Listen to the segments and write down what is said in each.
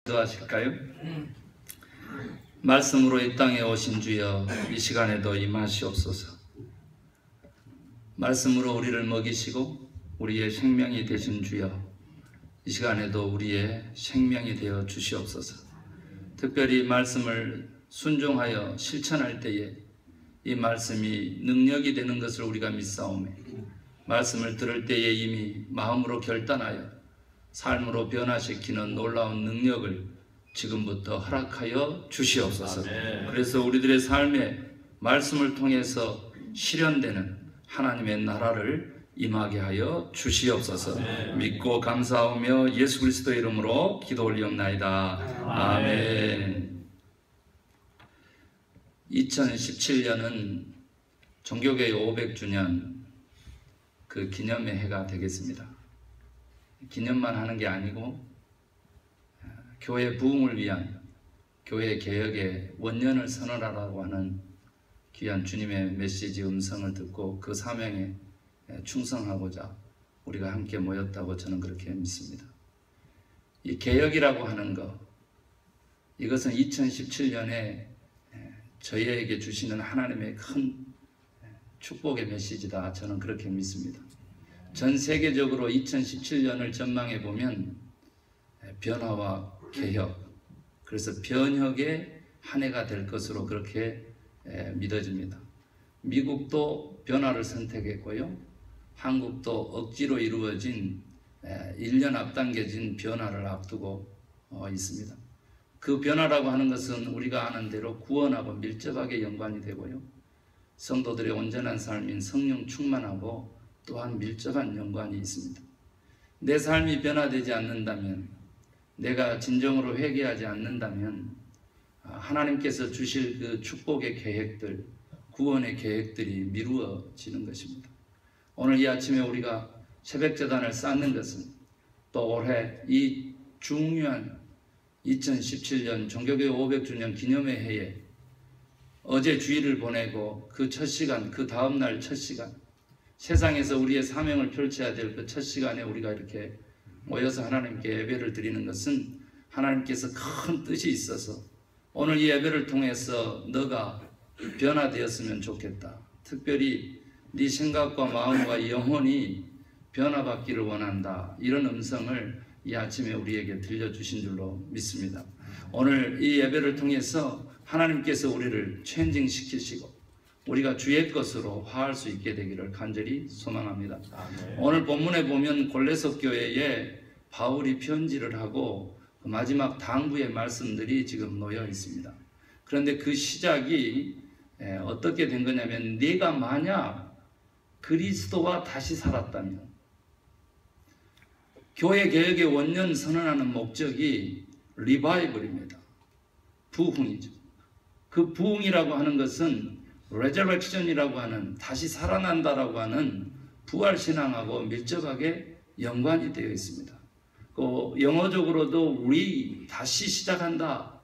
기도하실까요? 말씀으로 이 땅에 오신 주여, 이 시간에도 임하시옵소서. 말씀으로 우리를 먹이시고 우리의 생명이 되신 주여, 이 시간에도 우리의 생명이 되어 주시옵소서. 특별히 말씀을 순종하여 실천할 때에 이 말씀이 능력이 되는 것을 우리가 믿사오매, 말씀을 들을 때에 이미 마음으로 결단하여 삶으로 변화시키는 놀라운 능력을 지금부터 허락하여 주시옵소서. 그래서 우리들의 삶에 말씀을 통해서 실현되는 하나님의 나라를 임하게 하여 주시옵소서. 믿고 감사하며 예수 그리스도의 이름으로 기도 올리옵나이다. 아멘. 2017년은 종교개혁 500주년 그 기념의 해가 되겠습니다. 기념만 하는 게 아니고 교회 부흥을 위한 교회 개혁의 원년을 선언하라고 하는 귀한 주님의 메시지 음성을 듣고 그 사명에 충성하고자 우리가 함께 모였다고 저는 그렇게 믿습니다. 이 개혁이라고 하는 것, 이것은 2017년에 저희에게 주시는 하나님의 큰 축복의 메시지다, 저는 그렇게 믿습니다. 전 세계적으로 2017년을 전망해 보면 변화와 개혁, 그래서 변혁의 한 해가 될 것으로 그렇게 믿어집니다. 미국도 변화를 선택했고요, 한국도 억지로 이루어진 1년 앞당겨진 변화를 앞두고 있습니다. 그 변화라고 하는 것은 우리가 아는 대로 구원하고 밀접하게 연관이 되고요, 성도들의 온전한 삶인 성령 충만하고 또한 밀접한 연관이 있습니다. 내 삶이 변화되지 않는다면, 내가 진정으로 회개하지 않는다면 하나님께서 주실 그 축복의 계획들, 구원의 계획들이 미루어지는 것입니다. 오늘 이 아침에 우리가 새벽제단을 쌓는 것은 또 올해 이 중요한 2017년 종교개혁 500주년 기념의 해에 어제 주일을 보내고 그 첫 시간, 그 다음날 첫 시간, 세상에서 우리의 사명을 펼쳐야 될 그 첫 시간에 우리가 이렇게 모여서 하나님께 예배를 드리는 것은 하나님께서 큰 뜻이 있어서 오늘 이 예배를 통해서 너가 변화되었으면 좋겠다, 특별히 네 생각과 마음과 영혼이 변화받기를 원한다, 이런 음성을 이 아침에 우리에게 들려주신 줄로 믿습니다. 오늘 이 예배를 통해서 하나님께서 우리를 체인징시키시고 우리가 주의 것으로 화할 수 있게 되기를 간절히 소망합니다. 아멘. 오늘 본문에 보면 골로새 교회에 바울이 편지를 하고 그 마지막 당부의 말씀들이 지금 놓여 있습니다. 그런데 그 시작이 어떻게 된 거냐면, 네가 만약 그리스도와 다시 살았다면, 교회 개혁의 원년 선언하는 목적이 리바이벌입니다. 부흥이죠. 그 부흥이라고 하는 것은 레저렉션이라고 하는, 다시 살아난다라고 하는 부활신앙하고 밀접하게 연관이 되어 있습니다. 그 영어적으로도 다시 시작한다,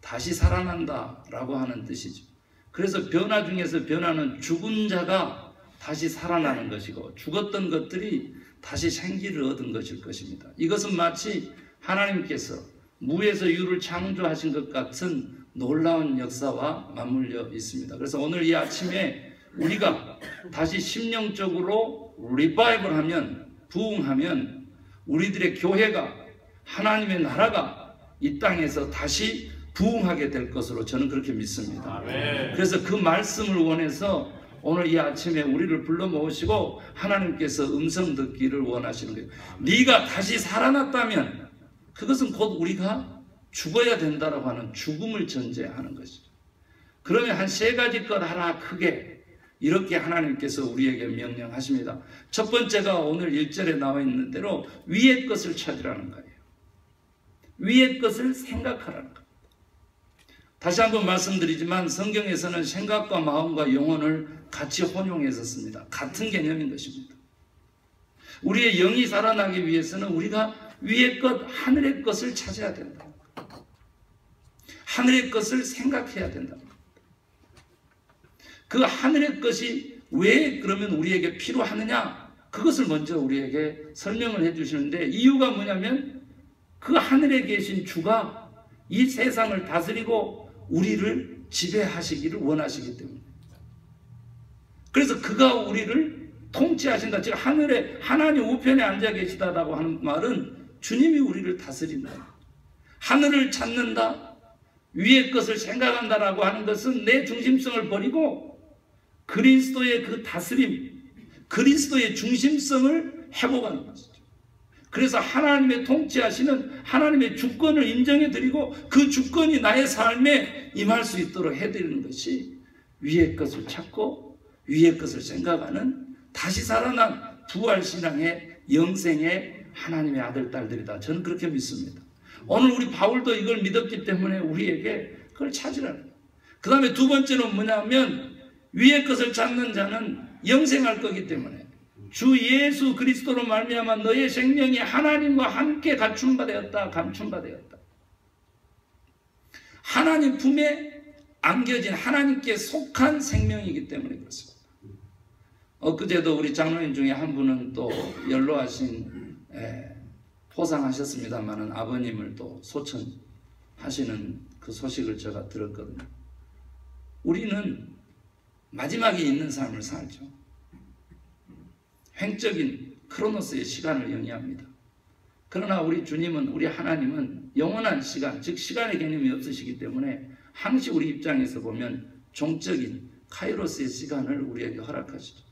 다시 살아난다 라고 하는 뜻이죠. 그래서 변화 중에서 변화는 죽은 자가 다시 살아나는 것이고, 죽었던 것들이 다시 생기를 얻은 것일 것입니다. 이것은 마치 하나님께서 무에서 유를 창조하신 것 같은 놀라운 역사와 맞물려 있습니다. 그래서 오늘 이 아침에 우리가 다시 심령적으로 리바이벌하면, 부흥하면 우리들의 교회가, 하나님의 나라가 이 땅에서 다시 부흥하게 될 것으로 저는 그렇게 믿습니다. 아멘. 그래서 그 말씀을 원해서 오늘 이 아침에 우리를 불러 모으시고 하나님께서 음성 듣기를 원하시는 거예요. 네가 다시 살아났다면, 그것은 곧 우리가 죽어야 된다라고 하는 죽음을 전제하는 것이죠. 그러면 한 세 가지 것 하나 크게 이렇게 하나님께서 우리에게 명령하십니다. 첫 번째가 오늘 1절에 나와 있는 대로 위의 것을 찾으라는 거예요. 위의 것을 생각하라는 겁니다. 다시 한번 말씀드리지만 성경에서는 생각과 마음과 영혼을 같이 혼용해서 씁니다. 같은 개념인 것입니다. 우리의 영이 살아나기 위해서는 우리가 위의 것, 하늘의 것을 찾아야 된다. 하늘의 것을 생각해야 된다. 그 하늘의 것이 왜 그러면 우리에게 필요하느냐? 그것을 먼저 우리에게 설명을 해 주시는데, 이유가 뭐냐면 그 하늘에 계신 주가 이 세상을 다스리고 우리를 지배하시기를 원하시기 때문에, 그래서 그가 우리를 통치하신다. 즉 하늘에 하나님 우편에 앉아 계시다라고 하는 말은 주님이 우리를 다스린다. 하늘을 찾는다, 위의 것을 생각한다라고 하는 것은 내 중심성을 버리고 그리스도의 그 다스림, 그리스도의 중심성을 회복하는 것이죠. 그래서 하나님의 통치하시는 하나님의 주권을 인정해 드리고 그 주권이 나의 삶에 임할 수 있도록 해드리는 것이 위의 것을 찾고 위의 것을 생각하는 다시 살아난 부활신앙의 영생의 하나님의 아들, 딸들이다. 저는 그렇게 믿습니다. 오늘 우리 바울도 이걸 믿었기 때문에 우리에게 그걸 찾으라는 거예요. 그 다음에 두 번째는 뭐냐면 위의 것을 찾는 자는 영생할 거기 때문에 주 예수 그리스도로 말미암아 너의 생명이 하나님과 함께 감춘바 되었다. 하나님 품에 안겨진 하나님께 속한 생명이기 때문에 그렇습니다. 엊그제도 우리 장로님 중에 한 분은 또 연로하신 포상하셨습니다마는 아버님을 또 소천하시는 그 소식을 제가 들었거든요. 우리는 마지막에 있는 삶을 살죠. 횡적인 크로노스의 시간을 영위합니다. 그러나 우리 주님은, 우리 하나님은 영원한 시간, 즉 시간의 개념이 없으시기 때문에 항시 우리 입장에서 보면 종적인 카이로스의 시간을 우리에게 허락하시죠.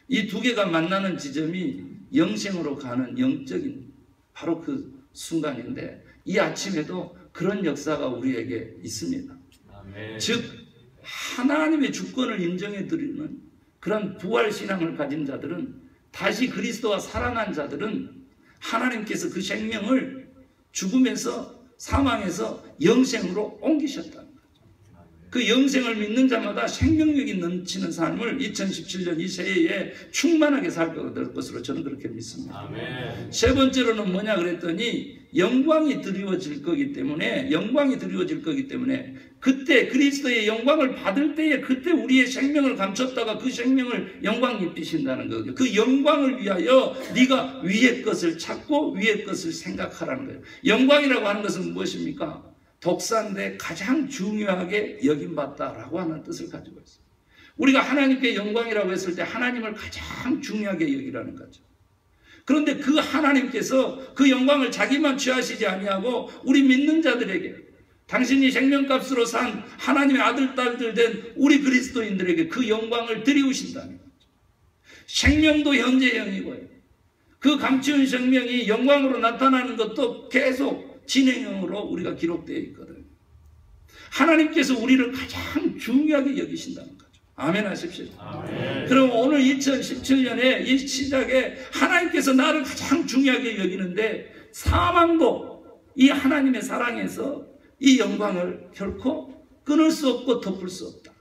이 두 개가 만나는 지점이 영생으로 가는 영적인 바로 그 순간인데 이 아침에도 그런 역사가 우리에게 있습니다. 아멘. 즉 하나님의 주권을 인정해 드리는 그런 부활신앙을 가진 자들은, 다시 그리스도와 살아난 자들은 하나님께서 그 생명을 죽음에서 사망에서 영생으로 옮기셨다. 그 영생을 믿는 자마다 생명력이 넘치는 삶을 2017년 이 새해에 충만하게 살 것으로 저는 그렇게 믿습니다. 아멘. 세 번째로는 뭐냐 그랬더니 영광이 드리워질 거기 때문에, 그때 그리스도의 영광을 받을 때에 그때 우리의 생명을 감췄다가 그 생명을 영광 입히신다는 거죠. 그 영광을 위하여 네가 위의 것을 찾고 위의 것을 생각하라는 거예요. 영광이라고 하는 것은 무엇입니까? 독산데 가장 중요하게 여김받다라고 하는 뜻을 가지고 있어요. 우리가 하나님께 영광이라고 했을 때 하나님을 가장 중요하게 여기라는 거죠. 그런데 그 하나님께서 그 영광을 자기만 취하시지 아니하고 우리 믿는 자들에게, 당신이 생명값으로 산 하나님의 아들, 딸들 된 우리 그리스도인들에게 그 영광을 드리우신다는 거죠. 생명도 현재형이고요. 그 감추운 생명이 영광으로 나타나는 것도 계속 진행형으로 우리가 기록되어 있거든요. 하나님께서 우리를 가장 중요하게 여기신다는 거죠. 아멘 하십시오. 아멘. 그럼 오늘 2017년에 이 시작에 하나님께서 나를 가장 중요하게 여기는데 사망도 이 하나님의 사랑에서 이 영광을 결코 끊을 수 없고 덮을 수 없다.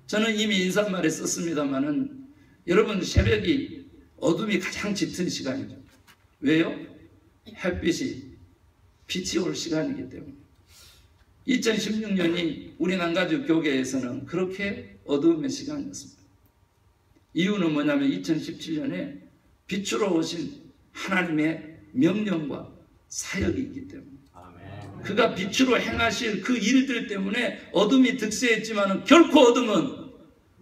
저는 이미 인사말에 썼습니다마는 여러분, 새벽이 어둠이 가장 짙은 시간이죠. 왜요? 빛이 올 시간이기 때문에. 2016년이 우리 남가주 교계에서는 그렇게 어두움의 시간이었습니다. 이유는 뭐냐면 2017년에 빛으로 오신 하나님의 명령과 사역이 있기 때문에. 아멘. 그가 빛으로 행하실 그 일들 때문에 어둠이 득세했지만 결코 어둠은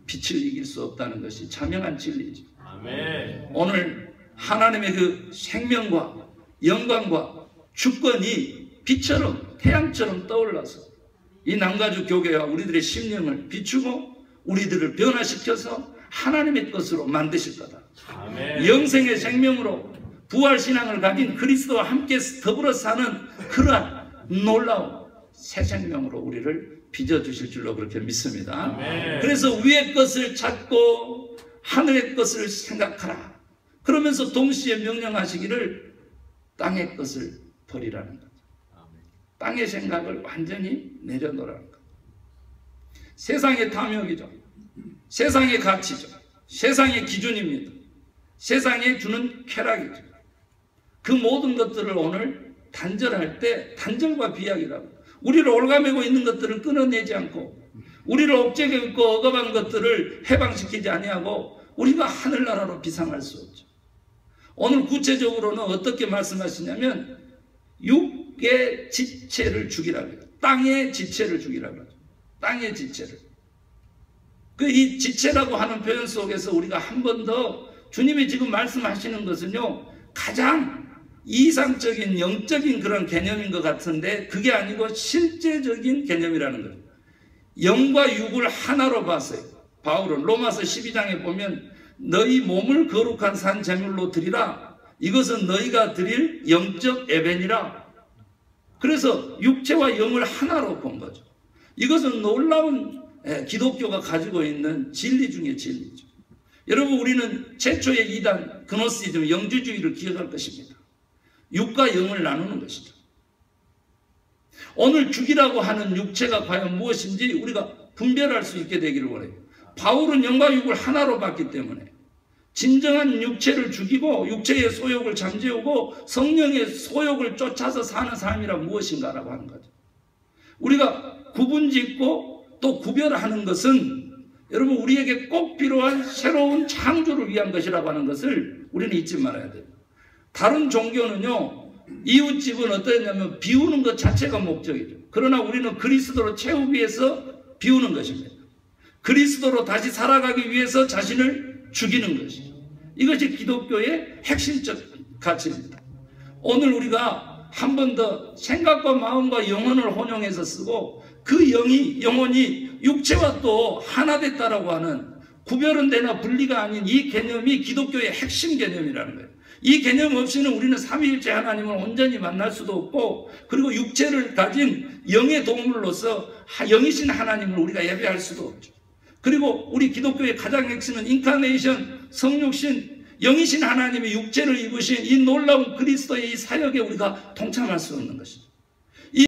빛을 이길 수 없다는 것이 자명한 진리죠. 아멘. 오늘 하나님의 그 생명과 영광과 주권이 빛처럼, 태양처럼 떠올라서 이 남가주 교회와 우리들의 심령을 비추고 우리들을 변화시켜서 하나님의 것으로 만드실 거다. 아멘. 영생의 생명으로 부활신앙을 가진 그리스도와 함께 더불어 사는 그러한 놀라운 새 생명으로 우리를 빚어주실 줄로 그렇게 믿습니다. 아멘. 그래서 위의 것을 찾고 하늘의 것을 생각하라. 그러면서 동시에 명령하시기를 땅의 것을 버리라는 거죠. 땅의 생각을 완전히 내려놓으라는 거죠. 세상의 탐욕이죠. 세상의 가치죠. 세상의 기준입니다. 세상에 주는 쾌락이죠. 그 모든 것들을 오늘 단절할 때, 단절과 비약이라고, 우리를 올가매고 있는 것들을 끊어내지 않고 우리를 옥죄고 있고 억압한 것들을 해방시키지 아니하고 우리가 하늘나라로 비상할 수 없죠. 오늘 구체적으로는 어떻게 말씀하시냐면 육의 지체를 죽이라고 해요. 땅의 지체를 죽이라고 하죠. 땅의 지체를. 이 지체라고 하는 표현 속에서 우리가 한 번 더 주님이 지금 말씀하시는 것은요, 가장 이상적인 영적인 그런 개념인 것 같은데 그게 아니고 실제적인 개념이라는 거예요. 영과 육을 하나로 봤어요. 바울은 로마서 12장에 보면 너희 몸을 거룩한 산 제물로 드리라. 이것은 너희가 드릴 영적 예배니라. 그래서 육체와 영을 하나로 본 거죠. 이것은 놀라운 기독교가 가지고 있는 진리 중의 진리죠. 여러분, 우리는 최초의 이단 그노시즘 영주주의를 기억할 것입니다. 육과 영을 나누는 것이죠. 오늘 죽이라고 하는 육체가 과연 무엇인지 우리가 분별할 수 있게 되기를 원해요. 바울은 영과 육을 하나로 봤기 때문에 진정한 육체를 죽이고 육체의 소욕을 잠재우고 성령의 소욕을 쫓아서 사는 삶이란 무엇인가라고 하는 거죠. 우리가 구분짓고 또 구별하는 것은 여러분 우리에게 꼭 필요한 새로운 창조를 위한 것이라고 하는 것을 우리는 잊지 말아야 돼요. 다른 종교는요, 이웃집은 어떠냐면 비우는 것 자체가 목적이죠. 그러나 우리는 그리스도로 채우기 위해서 비우는 것입니다. 그리스도로 다시 살아가기 위해서 자신을 죽이는 것이죠. 이것이 기독교의 핵심적 가치입니다. 오늘 우리가 한 번 더 생각과 마음과 영혼을 혼용해서 쓰고 그 영혼이 육체와 또 하나 됐다라고 하는 구별은 되나 분리가 아닌 이 개념이 기독교의 핵심 개념이라는 거예요. 이 개념 없이는 우리는 삼위일체 하나님을 온전히 만날 수도 없고 그리고 육체를 가진 영의 동물로서 영이신 하나님을 우리가 예배할 수도 없죠. 그리고 우리 기독교의 가장 핵심은 인카네이션, 성육신, 영이신 하나님의 육체를 입으신 이 놀라운 그리스도의 이 사역에 우리가 동참할 수 없는 것이죠.